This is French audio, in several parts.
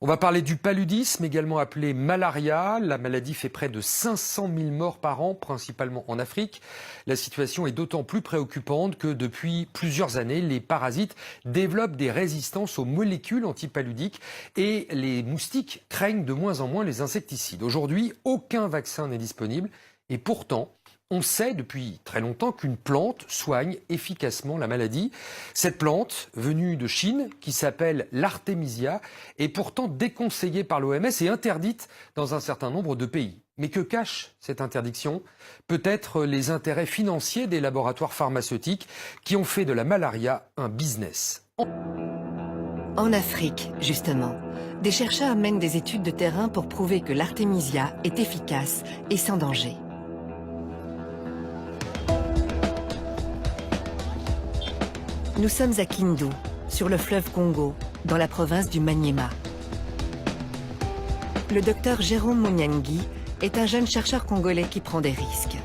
On va parler du paludisme, également appelé malaria. La maladie fait près de 500 000 morts par an, principalement en Afrique. La situation est d'autant plus préoccupante que depuis plusieurs années, les parasites développent des résistances aux molécules antipaludiques et les moustiques craignent de moins en moins les insecticides. Aujourd'hui, aucun vaccin n'est disponible et pourtant, on sait depuis très longtemps qu'une plante soigne efficacement la maladie. Cette plante, venue de Chine, qui s'appelle l'artémisia, est pourtant déconseillée par l'OMS et interdite dans un certain nombre de pays. Mais que cache cette interdiction? Peut-être les intérêts financiers des laboratoires pharmaceutiques qui ont fait de la malaria un business. En Afrique, justement, des chercheurs mènent des études de terrain pour prouver que l'artémisia est efficace et sans danger. Nous sommes à Kindu, sur le fleuve Congo, dans la province du Maniema. Le docteur Jérôme Munyangi est un jeune chercheur congolais qui prend des risques.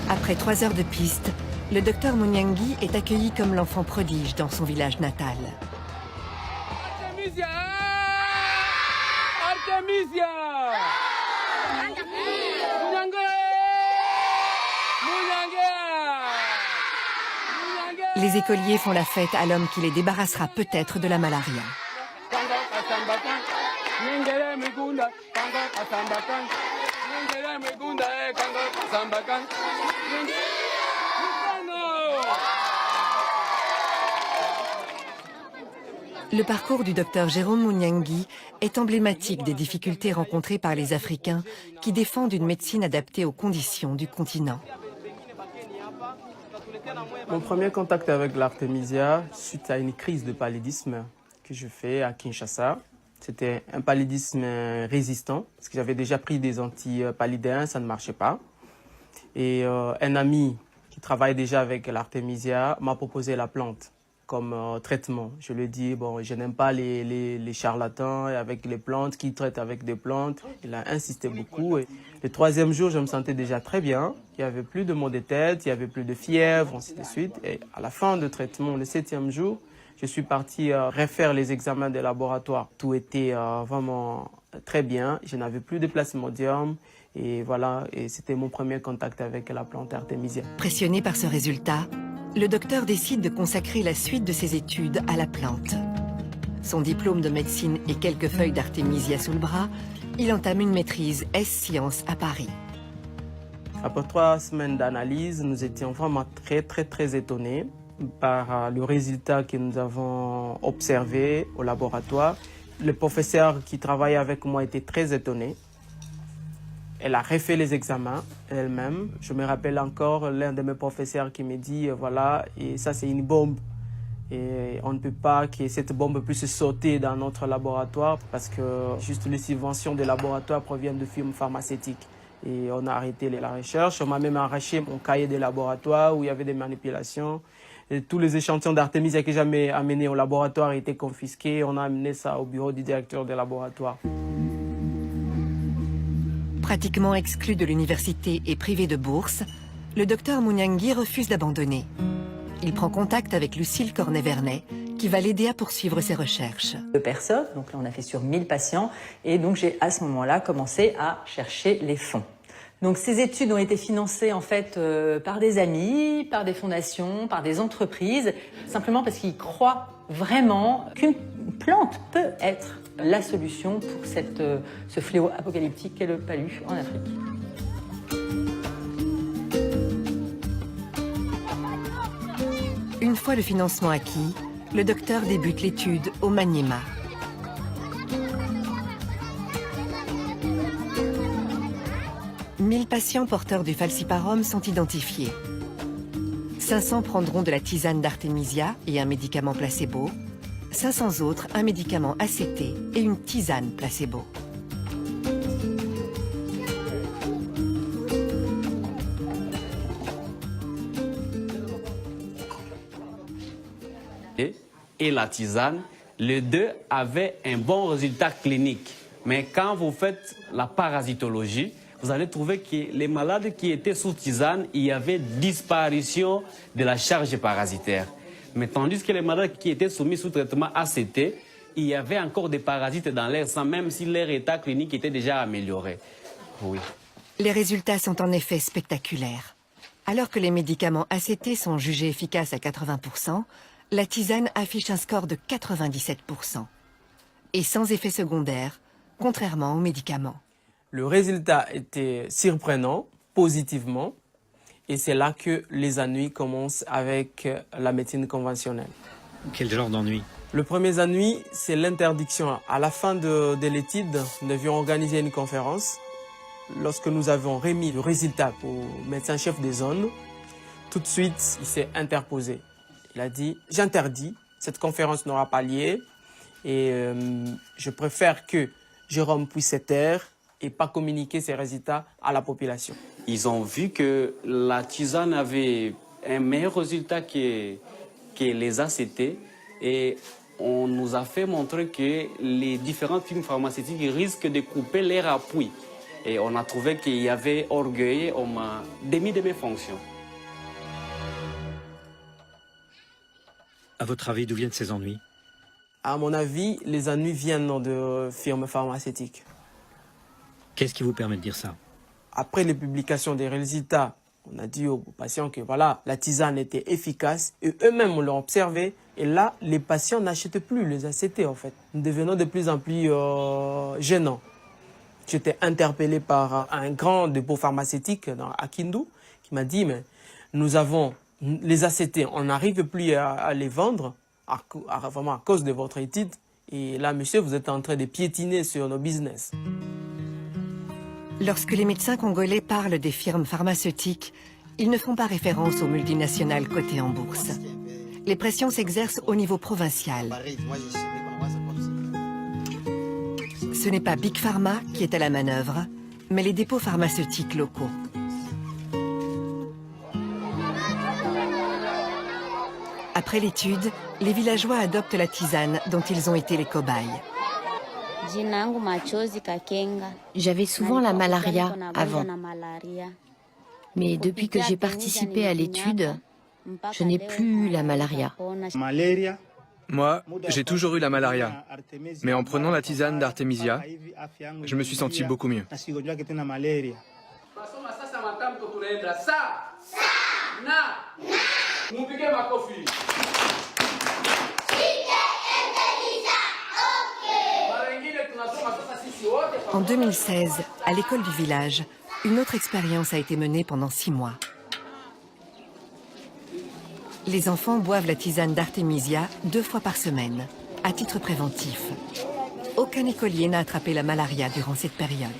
Après 3 heures de piste, le docteur Munyangi est accueilli comme l'enfant prodige dans son village natal. Artémisia! Artémisia! Les écoliers font la fête à l'homme qui les débarrassera peut-être de la malaria. Le parcours du docteur Jérôme Munyangi est emblématique des difficultés rencontrées par les Africains qui défendent une médecine adaptée aux conditions du continent. Mon premier contact avec l'artémisia, suite à une crise de paludisme que je fais à Kinshasa. C'était un paludisme résistant, parce que j'avais déjà pris des antipaludéens, ça ne marchait pas. Et un ami qui travaille déjà avec l'artémisia m'a proposé la plante comme traitement. Je lui ai dit, bon, je n'aime pas les charlatans avec les plantes, qui traitent avec des plantes. Il a insisté beaucoup. Et le 3e jour, je me sentais déjà très bien. Il n'y avait plus de maux de tête, il n'y avait plus de fièvre, ainsi de suite. Et à la fin du traitement, le 7e jour, je suis parti refaire les examens des laboratoires. Tout était vraiment très bien. Je n'avais plus de plasmodium. Et voilà, et c'était mon premier contact avec la plante artémisia. Pressionné par ce résultat, le docteur décide de consacrer la suite de ses études à la plante. Son diplôme de médecine et quelques feuilles d'artémisia sous le bras, il entame une maîtrise S-Sciences à Paris. Après 3 semaines d'analyse, nous étions vraiment très étonnés par le résultat que nous avons observé au laboratoire. Le professeur qui travaillait avec moi était très étonné. Elle a refait les examens elle-même. Je me rappelle encore l'un de mes professeurs qui me dit, voilà, et ça c'est une bombe. Et on ne peut pas que cette bombe puisse sauter dans notre laboratoire parce que juste les subventions des laboratoires proviennent de firmes pharmaceutiques. Et on a arrêté la recherche. On m'a même arraché mon cahier de laboratoire où il y avait des manipulations. Et tous les échantillons d'artémisia que j'avais amenés au laboratoire étaient confisqués. On a amené ça au bureau du directeur des laboratoires. Pratiquement exclu de l'université et privé de bourse, le docteur Munyangi refuse d'abandonner. Il prend contact avec Lucille Cornet-Vernet, qui va l'aider à poursuivre ses recherches. 2 personnes, donc là on a fait sur 1000 patients, et donc j'ai à ce moment-là commencé à chercher les fonds. Donc ces études ont été financées en fait par des amis, par des fondations, par des entreprises, simplement parce qu'ils croient vraiment qu'une plante peut être la solution pour ce fléau apocalyptique qu'est le palu en Afrique. Une fois le financement acquis, le docteur débute l'étude au Maniema. « 1000 patients porteurs du falciparum sont identifiés. 500 prendront de la tisane d'artémisia et un médicament placebo. 500 autres, un médicament ACT et une tisane placebo. Et la tisane, les deux avaient un bon résultat clinique. Mais quand vous faites la parasitologie, vous allez trouver que les malades qui étaient sous tisane, il y avait disparition de la charge parasitaire. Mais tandis que les malades qui étaient soumis sous traitement ACT, il y avait encore des parasites dans l'air sang, même si leur état clinique était déjà amélioré. Oui. Les résultats sont en effet spectaculaires. Alors que les médicaments ACT sont jugés efficaces à 80%, la tisane affiche un score de 97%. Et sans effet secondaire, contrairement aux médicaments. Le résultat était surprenant, positivement, et c'est là que les ennuis commencent avec la médecine conventionnelle. Quel genre d'ennui? Le premier ennui, c'est l'interdiction. À la fin de l'étude, nous devions organiser une conférence. Lorsque nous avons remis le résultat au médecin-chef des zones, tout de suite, il s'est interposé. Il a dit « J'interdis, cette conférence n'aura pas lieu et je préfère que Jérôme puisse se taire et pas communiquer ses résultats à la population. » Ils ont vu que la tisane avait un meilleur résultat que les ACT et on nous a fait montrer que les différentes firmes pharmaceutiques risquent de couper leur appui. Et on a trouvé qu'il y avait orgueil, on m'a démis de mes fonctions. À votre avis, d'où viennent ces ennuis? À mon avis, les ennuis viennent de firmes pharmaceutiques. Qu'est-ce qui vous permet de dire ça? Après les publications des résultats, on a dit aux patients que voilà, la tisane était efficace et eux-mêmes l'ont observé. Et là, les patients n'achètent plus les ACT en fait. Nous devenons de plus en plus gênants. J'étais interpellé par un grand dépôt pharmaceutique à Kindu qui m'a dit mais nous avons les ACT, on n'arrive plus à les vendre vraiment à cause de votre étude. Et là, monsieur, vous êtes en train de piétiner sur nos business. Lorsque les médecins congolais parlent des firmes pharmaceutiques, ils ne font pas référence aux multinationales cotées en bourse. Les pressions s'exercent au niveau provincial. Ce n'est pas Big Pharma qui est à la manœuvre, mais les dépôts pharmaceutiques locaux. Après l'étude, les villageois adoptent la tisane dont ils ont été les cobayes. J'avais souvent la malaria avant. Mais depuis que j'ai participé à l'étude, je n'ai plus eu la malaria. Moi, j'ai toujours eu la malaria. Mais en prenant la tisane d'Artemisia, je me suis senti beaucoup mieux. En 2016, à l'école du village, une autre expérience a été menée pendant 6 mois. Les enfants boivent la tisane d'Artemisia 2 fois par semaine, à titre préventif. Aucun écolier n'a attrapé la malaria durant cette période.